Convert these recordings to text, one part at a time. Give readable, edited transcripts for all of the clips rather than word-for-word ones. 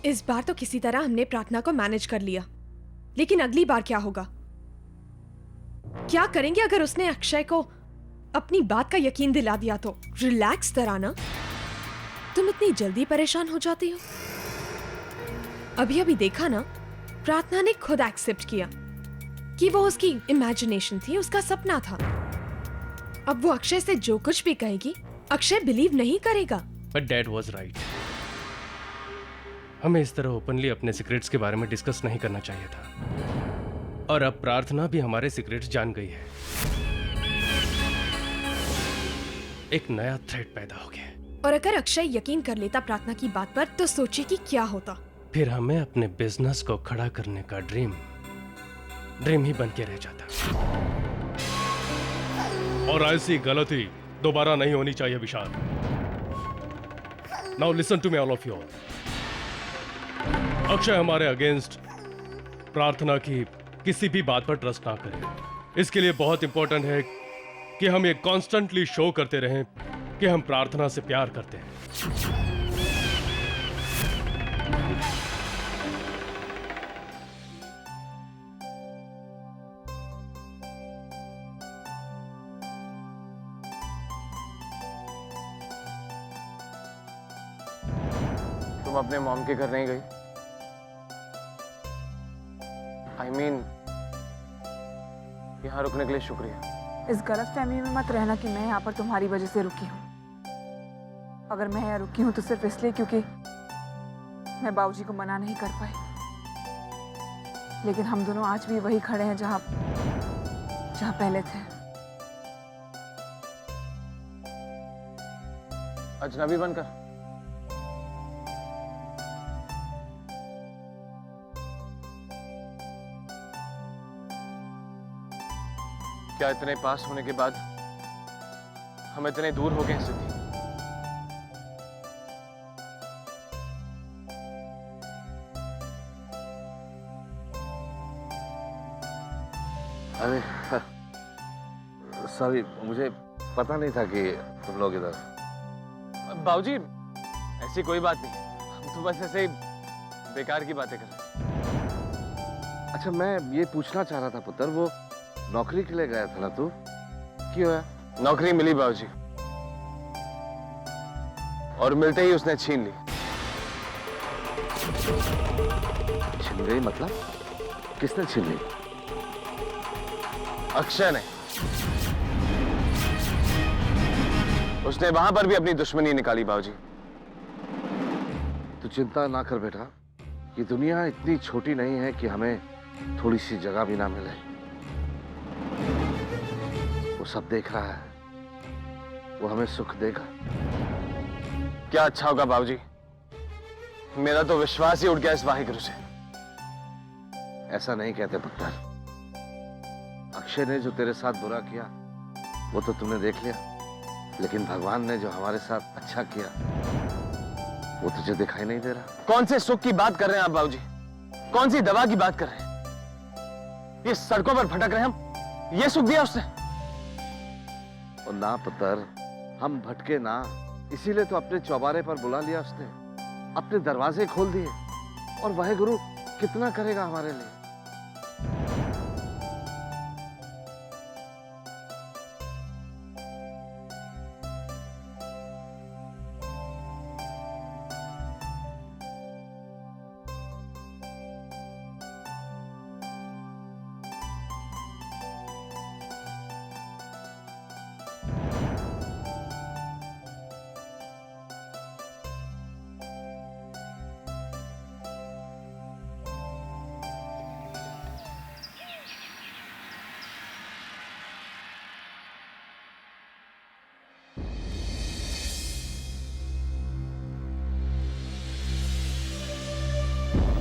इस बार तो किसी तरह हमने प्रार्थना को मैनेज कर लिया, लेकिन अगली बार क्या होगा? क्या करेंगे अगर उसने अक्षय को अपनी बात का यकीन दिला दिया तो? रिलैक्स तराना, तुम इतनी जल्दी परेशान हो जाती हो। अभी अभी देखा ना, प्रार्थना ने खुद एक्सेप्ट किया कि वो उसकी इमेजिनेशन थी, उसका सपना था। अब वो अक्षय से जो कुछ भी कहेगी, अक्षय बिलीव नहीं करेगा। But dad was right. हमें इस तरह ओपनली अपने सीक्रेट्स के बारे में डिस्कस नहीं करना चाहिए था। और अब प्रार्थना भी हमारे सीक्रेट्स जान गई है। एक नया थ्रेट पैदा हो गया। और अगर अक्षय यकीन कर लेता प्रार्थना की बात पर, तो सोचिए कि क्या होता। फिर हमें अपने बिजनेस को खड़ा करने का ड्रीम ही बन के रह जाता। और ऐसी गलती दोबारा नहीं होनी चाहिए Vishal. Now listen to me all of you. Akshay हमारे अगेंस्ट प्रार्थना की किसी भी बात पर ट्रस्ट ना करे। इसके लिए बहुत इंपॉर्टेंट है कि हम ये कॉन्स्टेंटली शो करते रहें कि हम प्रार्थना से प्यार करते हैं। तुम अपने मॉम के घर नहीं गई? I mean, यहाँ रुकने के लिए शुक्रिया। इस गलतफहमी में मत रहना कि मैं यहाँ पर तुम्हारी वजह से रुकी हूँ। अगर मैं यहाँ रुकी हूँ तो सिर्फ इसलिए क्योंकि मैं बाबूजी को मना नहीं कर पाई। लेकिन हम दोनों आज भी वही खड़े हैं जहाँ पहले थे। अजनबी बनकर? क्या इतने पास होने के बाद हम इतने दूर हो गए सिद्धि? अरे सॉरी, मुझे पता नहीं था कि तुम लोग इधर। बाबूजी, ऐसी कोई बात नहीं, हम तो बस ऐसे ही बेकार की बातें कर रहे हैं। अच्छा, मैं ये पूछना चाह रहा था पुत्र, वो नौकरी के लिए गया था ना तू, क्यों है? नौकरी मिली बाबूजी, और मिलते ही उसने छीन ली। छीन गई मतलब? किसने छीन ली? अक्षय ने। उसने वहां पर भी अपनी दुश्मनी निकाली बाबूजी। तू चिंता ना कर बेटा, ये दुनिया इतनी छोटी नहीं है कि हमें थोड़ी सी जगह भी ना मिले। वो सब देख रहा है, वो हमें सुख देगा। क्या अच्छा होगा बाबूजी, मेरा तो विश्वास ही उठ गया इस वाहिगुरु से। ऐसा नहीं कहते पुत्र। अक्षय ने जो तेरे साथ बुरा किया वो तो तुमने देख लिया, लेकिन भगवान ने जो हमारे साथ अच्छा किया वो तुझे दिखाई नहीं दे रहा। कौन से सुख की बात कर रहे हैं आप बाबूजी? कौन सी दवा की बात कर रहे हैं? ये सड़कों पर भटक रहे हैं हम, ये सुख दिया उसने? और ना पुत्र, हम भटके ना, इसीलिए तो अपने चौबारे पर बुला लिया उसने, अपने दरवाजे खोल दिए। और वह गुरु कितना करेगा हमारे लिए।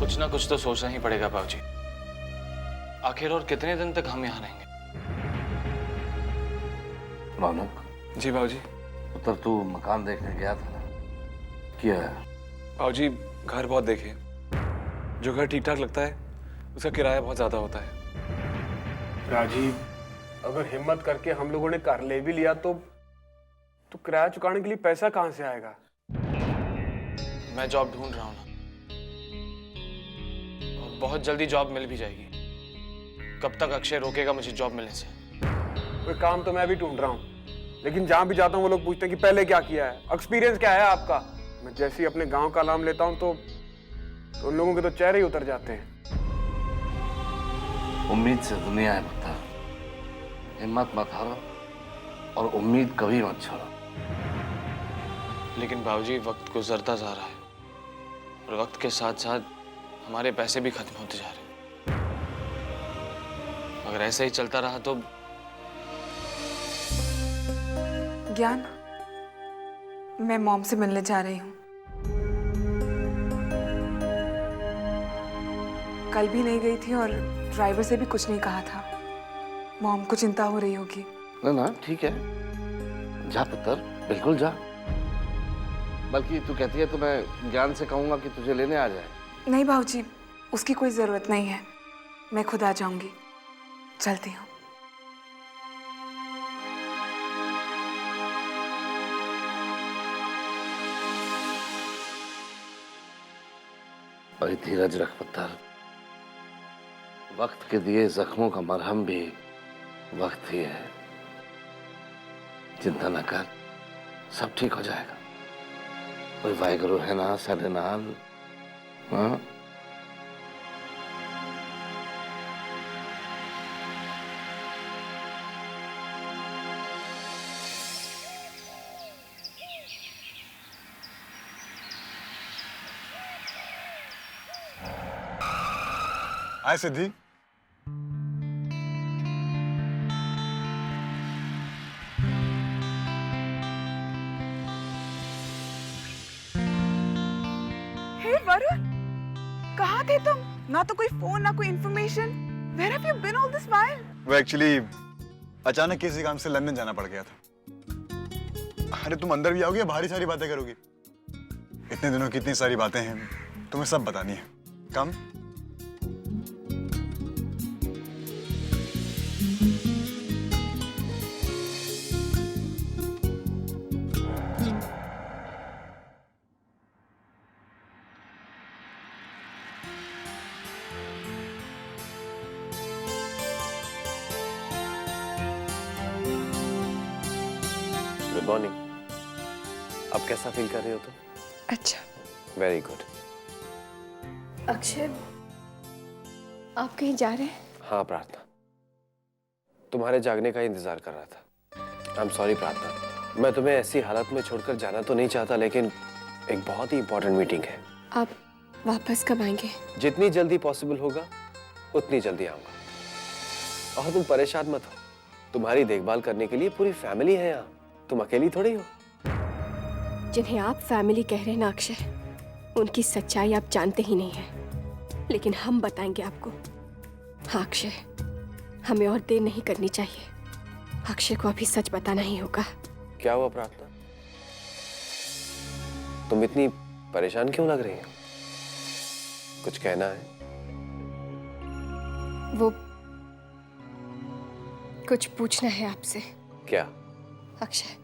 कुछ ना कुछ तो सोचना ही पड़ेगा बाबूजी। आखिर और कितने दिन तक हम यहाँ रहेंगे? रौनक। जी बाबूजी। पुत्र, तू मकान देखने गया था ना, क्या है? बाबूजी, घर बहुत देखे, जो घर ठीक ठाक लगता है उसका किराया बहुत ज्यादा होता है। राजीव, अगर हिम्मत करके हम लोगों ने घर ले भी लिया तो किराया चुकाने के लिए पैसा कहां से आएगा? मैं जॉब ढूंढ रहा हूँ ना, बहुत जल्दी जॉब मिल भी जाएगी। कब तक अक्षय रोकेगा मुझे जॉब मिलने से? कोई काम तो मैं भी ढूंढ रहा हूँ, लेकिन जहाँ भी जाता हूँ वो लोग पूछते हैं कि पहले क्या किया है, एक्सपीरियंस क्या है आपका। मैं जैसे ही अपने गांव का नाम लेता हूँ तो उन लोगों के तो चेहरे ही उतर जाते हैं। उम्मीद से दुनिया है पुत्र, हिम्मत मत हारो और उम्मीद कभी मत छोड़ो। लेकिन बाबूजी, वक्त गुजरता जा रहा है और वक्त के साथ साथ हमारे पैसे भी खत्म होते जा रहे हैं। अगर ऐसे ही चलता रहा तो ज्ञान, मैं मॉम से मिलने जा रही हूँ। कल भी नहीं गई थी और ड्राइवर से भी कुछ नहीं कहा था। मॉम को चिंता हो रही होगी। ना ना ठीक है, जा पुत्र, बिल्कुल जा। बल्कि तू कहती है तो मैं ज्ञान से कहूंगा कि तुझे लेने आ जाए। नहीं बाबूजी, उसकी कोई जरूरत नहीं है, मैं खुद आ जाऊंगी। चलती हूँ। और धीरज रख पुत्र, वक्त के दिए जख्मों का मरहम भी वक्त ही है। चिंता न कर, सब ठीक हो जाएगा। कोई वाहिगुरु है ना साडे नाल। हाँ हाय सिद्धि। हे वरुण, कहाँ थे तुम? ना तो कोई फोन, ना कोई information. Where have you been all this while? वो एक्चुअली अचानक किसी काम से लंदन जाना पड़ गया था। अरे तुम अंदर भी आओगी या बाहरी सारी बातें करोगी? इतने दिनों की इतनी सारी बातें हैं, तुम्हें सब बतानी है। कम। Good morning. अब कैसा फील कर रहे हो तुम? अच्छा। Very good. अक्षय, आप कहीं जा रहे हैं? हाँ प्रार्थना, तुम्हारे जागने का इंतजार कर रहा था। आई एम सॉरी प्रार्थना, मैं तुम्हें ऐसी हालत में छोड़कर जाना तो नहीं चाहता, लेकिन एक बहुत ही इंपॉर्टेंट मीटिंग है। आप वापस कब आएंगे? जितनी जल्दी पॉसिबल होगा उतनी जल्दी आऊंगा। और तुम परेशान मत हो, तुम्हारी देखभाल करने के लिए पूरी फैमिली है यहाँ, तुम अकेली थोड़ी हो। जिन्हें आप फैमिली कह रहे हैं ना अक्षय, उनकी सच्चाई आप जानते ही नहीं हैं, लेकिन हम बताएंगे आपको। हाँ अक्षय, हमें और देर नहीं करनी चाहिए। अक्षय को अभी सच बताना ही होगा। क्या हुआ प्रार्थना, तुम इतनी परेशान क्यों लग रही हो? कुछ कहना है? वो कुछ पूछना है आपसे। क्या? अक्षय,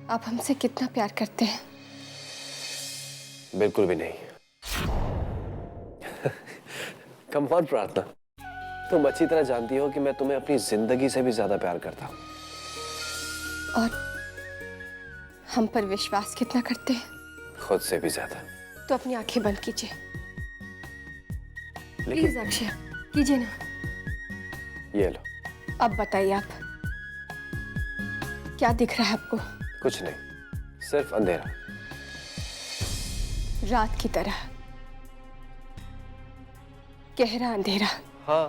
आप हमसे कितना प्यार करते हैं? बिल्कुल भी नहीं। कम ऑन प्रार्थना, तुम अच्छी तरह जानती हो कि मैं तुम्हें अपनी जिंदगी से भी ज्यादा प्यार करता हूँ। और हम पर विश्वास कितना करते हैं? खुद से भी ज्यादा। तो अपनी आंखें बंद कीजिए। लेकिन प्लीज अक्षय, कीजिए ना। ये लो। अब बताइए, आप क्या दिख रहा है आपको? कुछ नहीं, सिर्फ अंधेरा। रात की तरह गहरा अंधेरा। हाँ।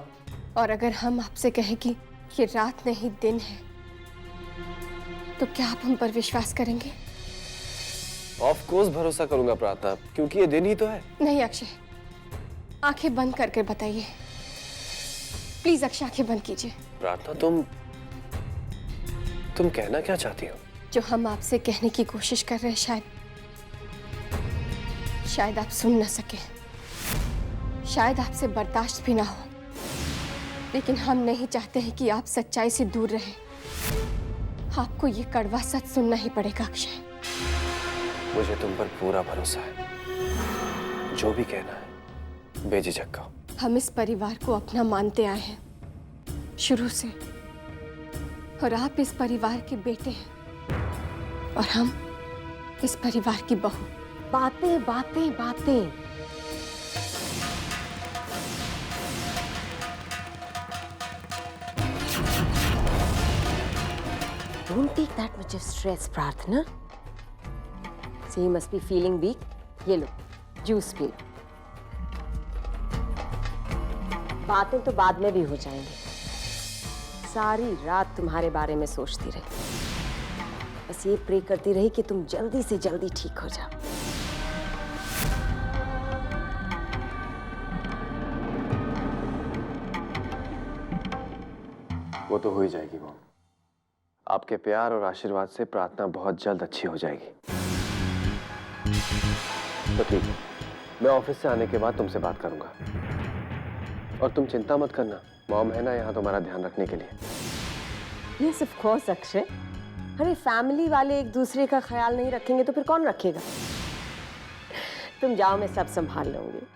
और अगर हम आपसे कहें कि ये रात नहीं दिन है, तो क्या आप हम पर विश्वास करेंगे? ऑफ कोर्स भरोसा करूंगा प्रार्थना, क्योंकि ये दिन ही तो है। नहीं अक्षय, आंखें बंद करके बताइए। प्लीज अक्षय, आंखें बंद कीजिए। प्रार्थना, तुम कहना क्या चाहती हो? जो हम आपसे कहने की कोशिश कर रहे हैं, शायद आप सुन ना सके, शायद आपसे बर्दाश्त भी ना हो, लेकिन हम नहीं चाहते हैं कि आप सच्चाई से दूर रहें। आपको ये कड़वा सच सुनना ही पड़ेगा अक्षय। मुझे तुम पर पूरा भरोसा है। जो भी कहना है बेझिझक कहो। हम इस परिवार को अपना मानते आए हैं शुरू से, और आप इस परिवार के बेटे हैं और हम इस परिवार की बहू। बातें बातें बातें। Don't take that much of stress, प्रार्थना। So you must be feeling weak. ये लो, जूस पी लो। बातें तो बाद में भी हो जाएंगी। सारी रात तुम्हारे बारे में सोचती रही, बस ये प्रे करती रही कि तुम जल्दी से जल्दी ठीक हो जाओ। वो तो हो ही जाएगी मॉम। आपके प्यार और आशीर्वाद से प्रार्थना बहुत जल्द अच्छी हो जाएगी। तो ठीक है, मैं ऑफिस से आने के बाद तुमसे बात करूंगा। और तुम चिंता मत करना, मॉम है ना यहाँ तुम्हारा ध्यान रखने के लिए। Yes of course Akshay. अरे फैमिली वाले एक दूसरे का ख्याल नहीं रखेंगे तो फिर कौन रखेगा? तुम जाओ, मैं सब संभाल लूंगी।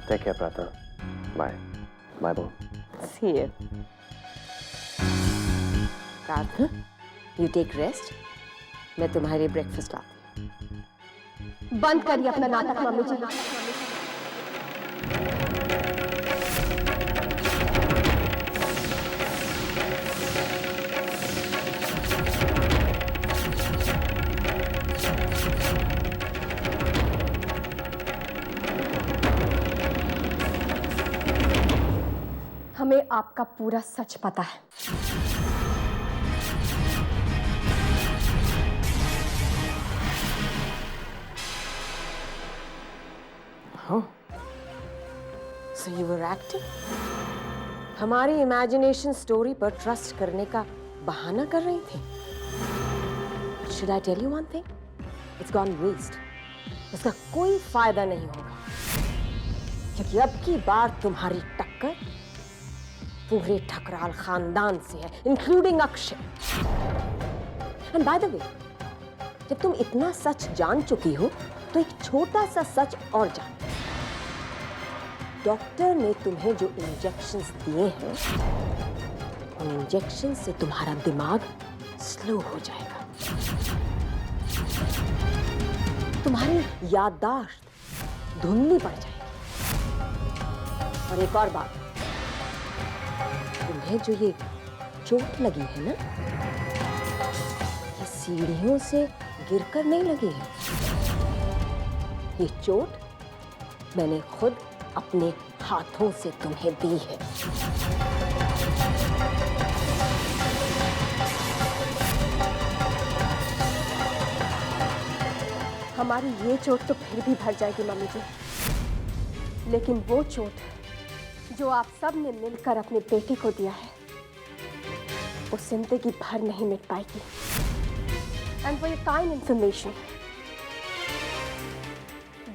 Take care Prarthana. Bye bye mom. See you. प्रार्थना, you take rest. मैं तुम्हारे ब्रेकफास्ट लाती हूँ। बंद करिए अपना नाटक मम्मी जी। हमें आपका पूरा सच पता है। Oh. So you were acting? हमारी इमेजिनेशन स्टोरी पर ट्रस्ट करने का बहाना कर रही थी। Should I tell you one thing? It's gone waste. उसका कोई फायदा नहीं होगा, क्योंकि अब की बार तुम्हारी टक्कर पूरे ठकराल खानदान से है, including Akshay. And by the way, जब तुम इतना सच जान चुकी हो तो एक छोटा सा सच और जान। डॉक्टर ने तुम्हें जो इंजेक्शंस दिए हैं, उन इंजेक्शन से तुम्हारा दिमाग स्लो हो जाएगा, तुम्हारी याददाश्त धुंधली पड़ जाएगी। और एक और बात, तुम्हें जो ये चोट लगी है ना, ये सीढ़ियों से गिरकर नहीं लगी है। ये चोट मैंने खुद अपने हाथों से तुम्हें दी है। हमारी ये चोट तो फिर भी भर जाएगी मम्मी जी, लेकिन वो चोट जो आप सब ने मिलकर अपने बेटी को दिया है, वो जिंदगी भर नहीं मिट पाएगी। And for your kind information,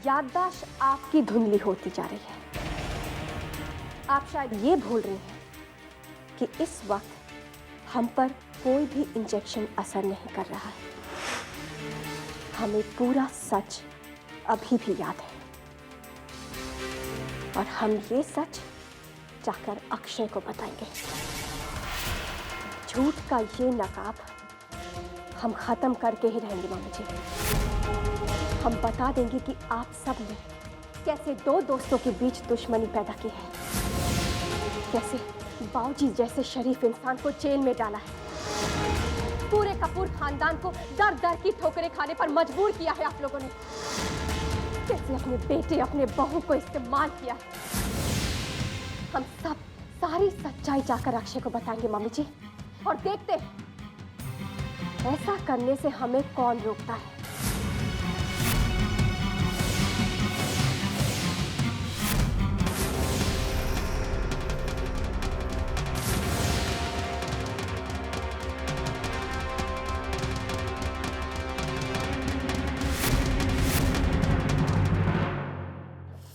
याददाश्त आपकी धुंधली होती जा रही है। आप शायद ये भूल रही हैं कि इस वक्त हम पर कोई भी इंजेक्शन असर नहीं कर रहा है। हमें पूरा सच अभी भी याद है, और हम ये सच जाकर अक्षय को बताएंगे। झूठ का ये नकाब हम खत्म करके ही रहेंगे मम्मी जी। हम बता देंगे कि आप सब ने कैसे दो दोस्तों के बीच दुश्मनी पैदा की है, कैसे बाऊजी जैसे शरीफ इंसान को जेल में डाला है, पूरे कपूर खानदान को दर दर की ठोकरें खाने पर मजबूर किया है आप लोगों ने, कैसे अपने बेटे अपने बहू को इस्तेमाल किया है। हम सब सारी सच्चाई जाकर अक्षय को बताएंगे मम्मी जी, और देखते हैं ऐसा करने से हमें कौन रोकता है।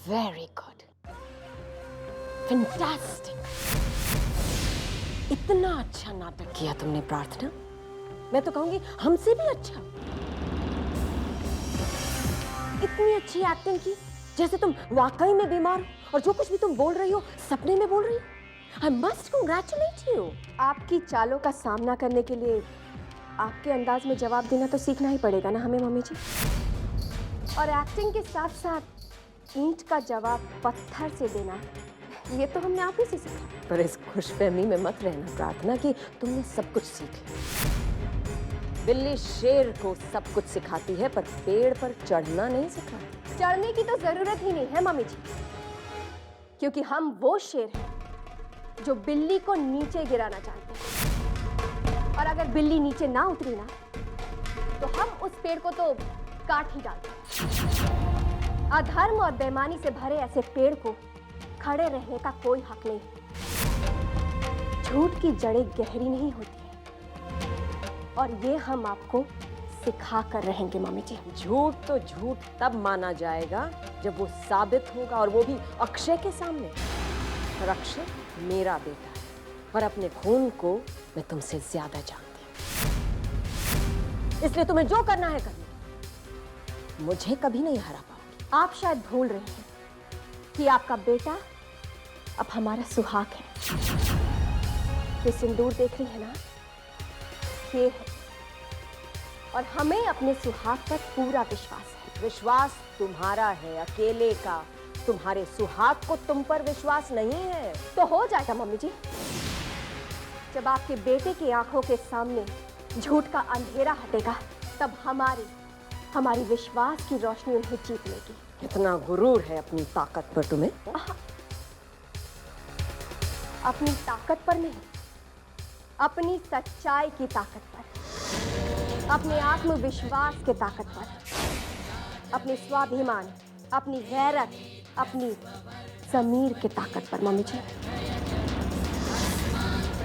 Very good, fantastic. इतना अच्छा नाटक किया तुमने प्रार्थना, मैं तो कहूंगी हमसे भी अच्छा। इतनी अच्छी एक्टिंग की जैसे तुम वाकई में बीमार हो और जो कुछ भी तुम बोल रही हो सपने में बोल रही हो। I must congratulate you. आपकी चालों का सामना करने के लिए आपके अंदाज में जवाब देना तो सीखना ही पड़ेगा ना हमें मम्मी जी। और एक्टिंग के साथ साथ ईंट का जवाब पत्थर से देना, ये तो हमने आप ही से सीखा। पर इस खुशफहमी में मत रहना प्रार्थना कि तुमने सब कुछ सीख लिया। बिल्ली शेर को सब कुछ सिखाती है पर पेड़ पर चढ़ना नहीं सिखाती। चढ़ने की तो जरूरत ही नहीं है मम्मी जी, क्योंकि हम वो शेर हैं जो बिल्ली को नीचे गिराना चाहते हैं। और अगर बिल्ली नीचे ना उतरी ना तो हम उस पेड़ को तो काट ही डालते हैं। अधर्म और बेईमानी से भरे ऐसे पेड़ को खड़े रहने का कोई हक नहीं। झूठ की जड़ें गहरी नहीं होती है और ये हम आपको सिखा कर रहेंगे मम्मी जी। झूठ तो झूठ तब माना जाएगा जब वो साबित होगा, और वो भी अक्षय के सामने। और अक्षय मेरा बेटा है और अपने खून को मैं तुमसे ज्यादा जानती हूँ, इसलिए तुम्हें जो करना है करना। मुझे कभी नहीं हरा पाओगे। आप शायद भूल रहे हैं कि आपका बेटा अब हमारा सुहाग है। ये सिंदूर देख रही है ना, ये है। और हमें अपने सुहाग पर पूरा विश्वास है। विश्वास तुम्हारा है अकेले का, तुम्हारे सुहाग को तुम पर विश्वास नहीं है। तो हो जाएगा मम्मी जी, जब आपके बेटे की आंखों के सामने झूठ का अंधेरा हटेगा, तब हमारी विश्वास की रोशनी उन्हें जीत लेगी। इतना गुरूर है अपनी ताकत पर तुम्हें। अपनी ताकत पर नहीं, अपनी सच्चाई की ताकत पर, अपने आत्मविश्वास के ताकत पर, अपने स्वाभिमान, अपनी गैरत, अपनी ज़मीर के ताकत पर मम्मी जी।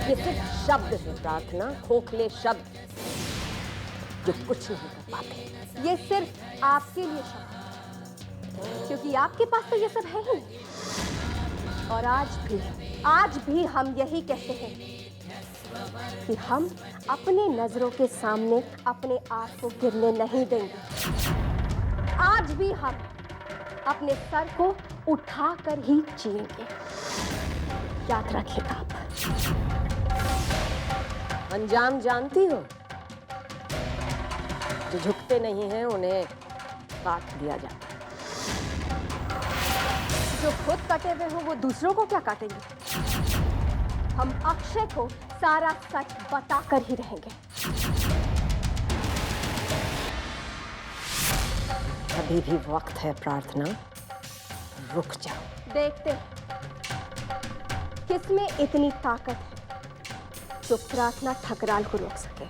ये सिर्फ शब्द है प्रार्थना, खोखले शब्द जो कुछ नहीं कर पाते। ये सिर्फ आपके लिए शब्द है, क्योंकि आपके पास तो ये सब है ही नहीं। और आज भी हम यही कहते हैं कि हम अपने नजरों के सामने अपने आप को गिरने नहीं देंगे। आज भी हम अपने सर को उठाकर ही जिएंगे। याद रखिएगा आप। अंजाम जानती हो? जो झुकते नहीं हैं उन्हें काट दिया जाता है। जो खुद कटे हुए हो वो दूसरों को क्या काटेंगे? हम अक्षय को सारा सच बताकर ही रहेंगे। अभी भी वक्त है प्रार्थना, रुक जाओ। देखते हैं किसमें इतनी ताकत है जो प्रार्थना ठकराल को रोक सके।